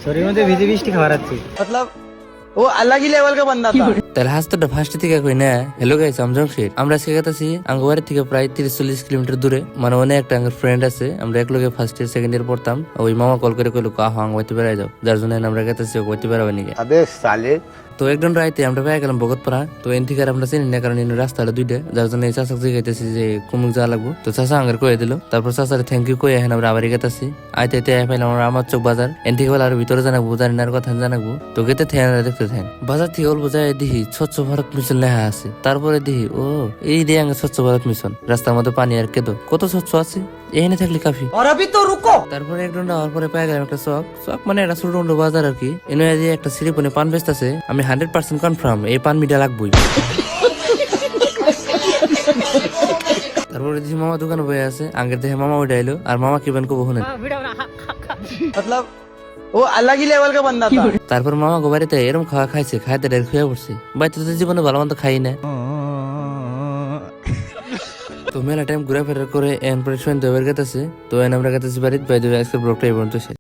শরীরের মধ্যে ভিজে বৃষ্টি খাবার আছে मतलब वो अलग ही लेवल का बंदा था। তাহলে হাসতোটা ফার্স্ট থেকে কই না হ্যালো গাইস আমি জমশেদ আমরা শেখাতেছি আঙ্গবাড়ি থেকে প্রায় 30-40 কিলোমিটার দূরে মানে অনেক একটা আমার ফ্রেন্ড আছে আমরা একলগে ফার্স্ট ইয়ার সেকেন্ড ইয়ার পড়তাম ওই মামা কল করে কইলো আহ আঙ্গবাড়িতে বেড়াই যাও যার জন্য আমরা গেতেছি ওইতে বেড়াবে নাকি अबे साले তো একজন রাইতে আমরা পেয়ে গেলাম বগতপাড়া তো এন থেকে আর আমরা চিনি না কারণ এর রাস্তা হলো দুইটা যার জন্য এই চাচাক জিগাইতেছি যে কুমুক যাওয়া লাগবো তো চাচা আঙ্গার কয়ে দিল তারপর চাচারে থ্যাংক ইউ কয়ে এখন আমরা আবার গেতেছি আইতে আইতে পাইলাম আমরা আমার চোখ বাজার এন থেকে বলে আর ভিতরে জানাবো জানি না আর কথা জানাবো তো গেতে থেন দেখতে থেন বাজার থেকে অল্প যায় দেখি স্বচ্ছ ভারত মিশন লেখা আছে তারপরে দেখি ও এই দিয়ে আঙ্গে স্বচ্ছ ভারত মিশন রাস্তার মধ্যে পানি আর কেদো কত স্বচ্ছ আছে এখানে থাকলে কাফি और अभी तो रुको। তারপরে এক ঘন্টা হওয়ার পরে পেয়ে গেলাম একটা চক চক মানে একটা ছোট মোটো বাজার আর কি এনে দিয়ে একটা সিরিপনে পান বেচতেছে আমি 100% কনফার্ম এই পান মিটা লাগবই তারপরে দেখি মামা দোকানে বয়ে আছে আগের দেখে মামা ওইটা এলো আর মামা কি বানকো বহুনে मतलब वो अलग ही लेवल का बंदा था। তারপর মামা গো বাড়িতে এরকম খাওয়া খাইছে খাইতে ডের খুঁয়ে পড়ছে বাড়িতে তো জীবনে ভালো মন্দ খাই না তো মেলা টাইম ঘুরে ফেরার করে এন পরে সন্ধ্যা বের গেতেছে তো এন আমরা গেতেছি বাড়িতে বাইরে আজকের ব্লগটা এই পর্যন্ত শেষ।